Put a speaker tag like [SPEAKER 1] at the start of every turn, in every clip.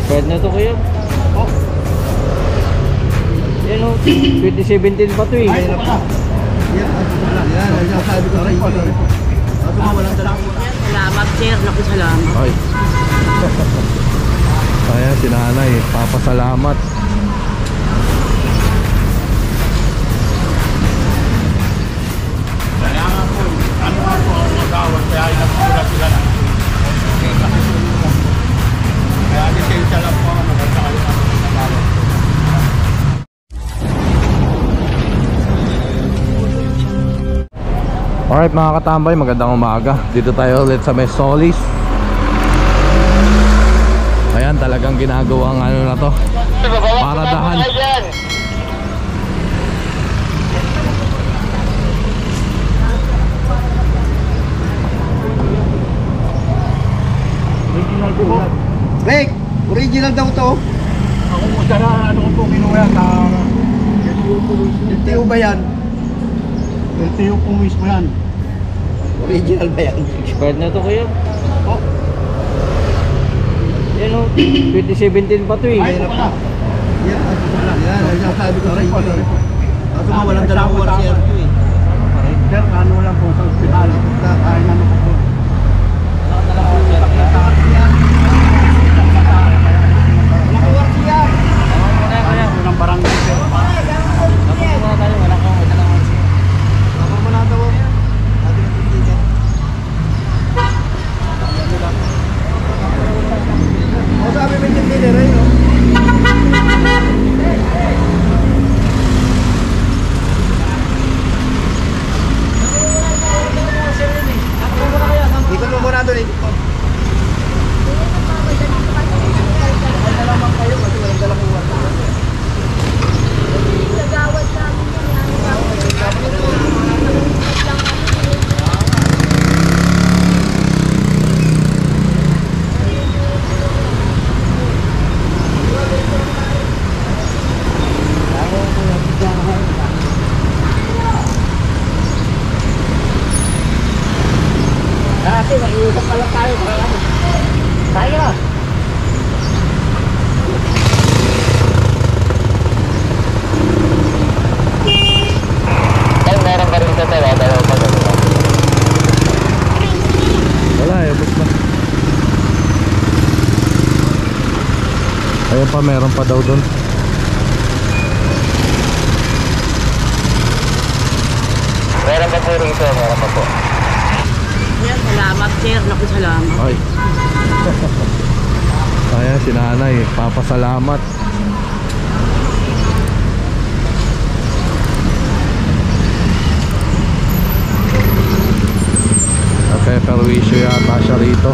[SPEAKER 1] Expired na to kuya. Oh. Yan o, 2017 pa to eh.
[SPEAKER 2] Ay, wala. Yan, sabi ko sa iyo. Ako mo walang dala.
[SPEAKER 3] Salamat sir, naku salamat.
[SPEAKER 1] Ay. Ayan si nanay, papasalamat.
[SPEAKER 2] Kaya nga po, ano nga po ang magawad, kaya inapura sila na. Kaya lisensya lang po, maganda kayo na nagawad.
[SPEAKER 1] Alright mga katambay, magandang umaga. Dito tayo ulit sa May Solis. Ayan, talagang ginagawa ang ano na to, paradahan.
[SPEAKER 2] Original po. Rick, original daw to. Ako po siya na, ano ko po kinuha sa LTO ba yan? LTO po mismo yan. Original ba yan?
[SPEAKER 1] Expired na to kuya.
[SPEAKER 2] Oh.
[SPEAKER 1] Yan o, 2017 pa to eh.
[SPEAKER 2] Ay, wala. Yan, sabi ko sa iyo. Ako mo walang dalawang warsiya to eh. Sir, ano lang po sa ospital. Kaya naman po po.
[SPEAKER 1] Ayan pa, meron pa daw doon.
[SPEAKER 3] Meron pa po rito, meron pa po. Yan, salamat sir, naku salamat.
[SPEAKER 1] Ay. Ayan si nanay, papasalamat. Okay, perwisyo yata siya rito.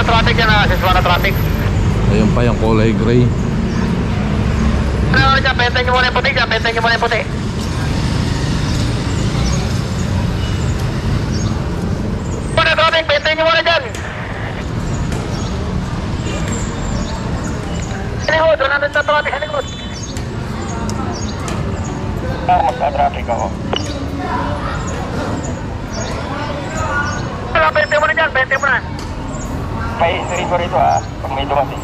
[SPEAKER 3] Traffic yan ha, siswa na traffic.
[SPEAKER 1] Ayun pa yung kulay gray.
[SPEAKER 3] Ano dyan, pentay nyo muna yung puti dyan, pentay nyo muna yung puti. Muna traffic, pentay nyo muna dyan. Halikod, doon nandun sa traffic, halikod. Magka-traffic ako. Wala, pentay muna dyan, pentay muna. May serito rito ha, pag may dumating.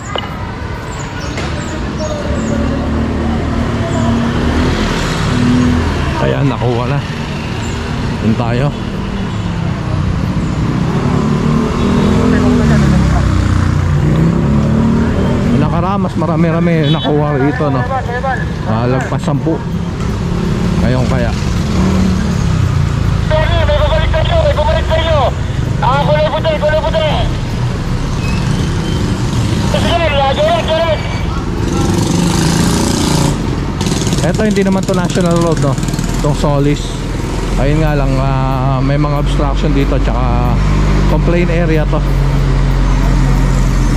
[SPEAKER 1] Ayan, nakuha na. Yun tayo. Nakaramas, marami-rami nakuha rito, no? Lagpas 10. Ngayon kaya.
[SPEAKER 3] May bumalik sa inyo, may bumalik sa inyo. Kulay puti, kulay puti.
[SPEAKER 1] Ito hindi naman to national road, no? Itong Solis. Ayun nga lang, may mga obstruction dito, tsaka complaint area to.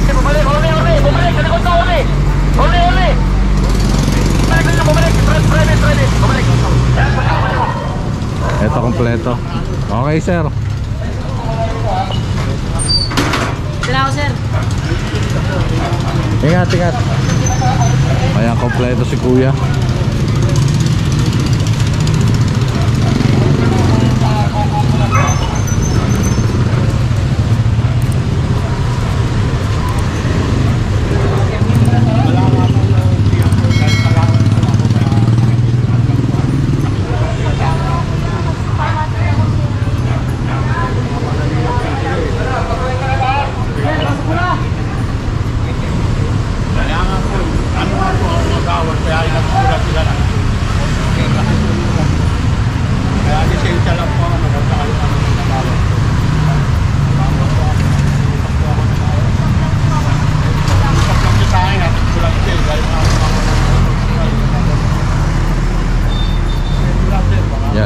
[SPEAKER 3] Bumalik, uli, bumalik, kalikot na uli. Uli. Bumalik, private, bumalik.
[SPEAKER 1] Ito kompleto. Okay sir.
[SPEAKER 3] Sila ako sir.
[SPEAKER 1] Ingat. Ayan, kompleto si kuya.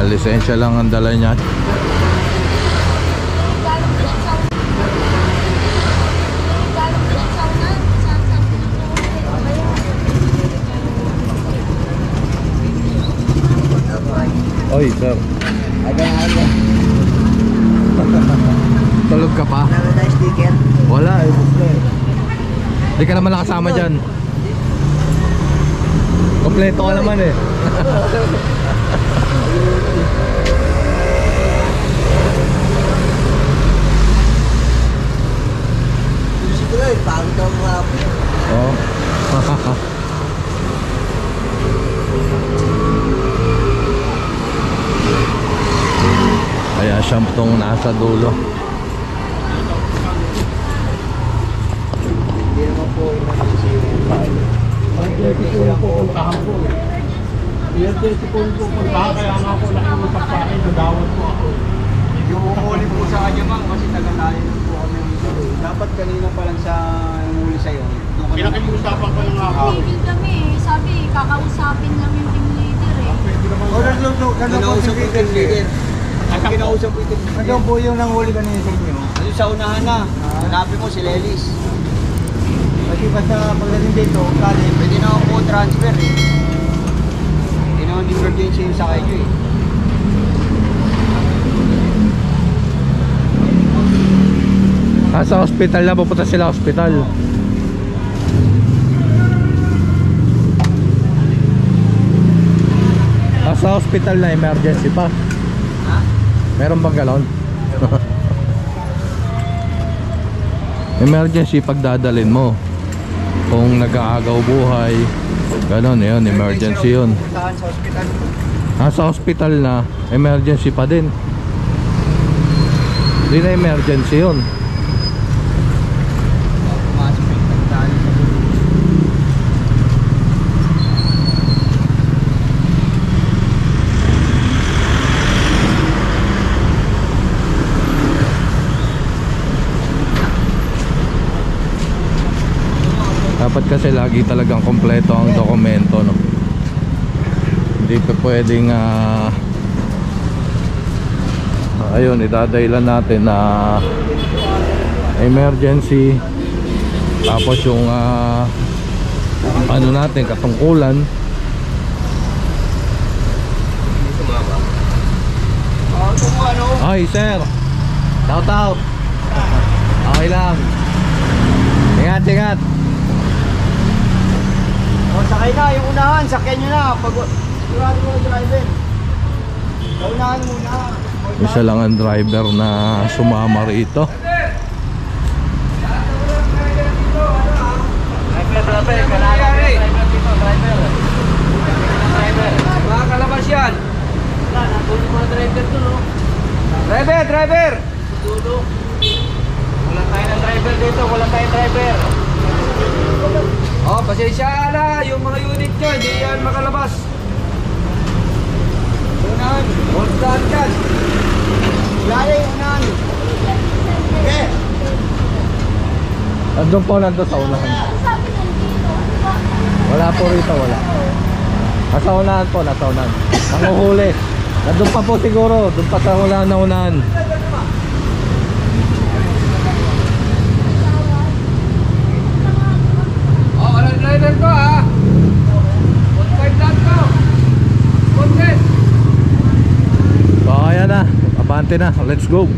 [SPEAKER 1] Ayan, lisensya lang ang dala niya. Oy, sir.
[SPEAKER 2] Aga.
[SPEAKER 1] Tulog ka pa?
[SPEAKER 2] Wala na sticker.
[SPEAKER 1] Wala, eh. Hindi ka naman nakasama dyan. Kompleto ka naman eh.
[SPEAKER 2] Siguro eh, pagod ako mga po.
[SPEAKER 1] Oh. Kaya siyang tong nasa dulo.
[SPEAKER 2] Hindi naman po yung yung bahay.
[SPEAKER 4] Puntahan po eh. Emergency po yung pupuntahan, kaya nga po nakiusap sa akin, nagawad po ako.
[SPEAKER 2] Yung huli po sa kanya ma'am kasi taga-layo lang po kami. Dapat kanina pa lang sa huli sa'yo.
[SPEAKER 4] Pinakiusapan ko na nga po.
[SPEAKER 5] Tumigil kami eh. Sabi, kakausapin lang yung team leader eh.
[SPEAKER 4] Pwede naman
[SPEAKER 2] O, kinausap po yung leader. Kinausap po yung leader. Ano po yung nanghuli kanina sa inyo? Ano sa unahan na. Hanapin mo si Lelis. Kasi basta pagdating dito, kali, pwede na ako po transfer eh. Hindi naman emergency yung sakay nyo eh.
[SPEAKER 1] Sa hospital na, pupunta sila hospital. Sa hospital na, emergency pa.
[SPEAKER 2] Ha?
[SPEAKER 1] Meron bang galon? Emergency pagdadalin mo. Kung nag-aagaw buhay, ganon yun, emergency yun.
[SPEAKER 2] Puntahan sa hospital.
[SPEAKER 1] Sa hospital na, emergency pa din. Hindi na emergency yun.
[SPEAKER 2] Pumasok yung puntahan sa hospital.
[SPEAKER 1] Dapat kasi lagi talagang kompleto ang dokumento, no? Hindi pa pwedeng ayun, idadailan natin na emergency, tapos yung ano natin, katungkulan. Ay sir, shout out. Okay lang. Ingat, ingat.
[SPEAKER 2] O, sakay na, yung unahan, sakyan nyo na. Sigurado mo yung driver. Sa unahan muna.
[SPEAKER 1] Isa lang ang driver na sumama rito.
[SPEAKER 2] Mga kalabas yan. Driver! Wala tayo ng driver dito, wala tayong driver. Oh, pasensya na, yung mga unit nyo, hindi yan makalabas. Unahan, hold down dyan. Laya yung unahan. Okay.
[SPEAKER 1] Andun po, nandun sa unahan.
[SPEAKER 5] Sabi nandito.
[SPEAKER 1] Wala po rito, wala. Nasa unahan po, nasa unahan. Nanguhuli. Nandun pa po siguro, doon pa sa unahan na unahan.
[SPEAKER 2] Oh, walang driver ko ha. Contact lang ko. Contact.
[SPEAKER 1] So ayan na, abante na, let's go.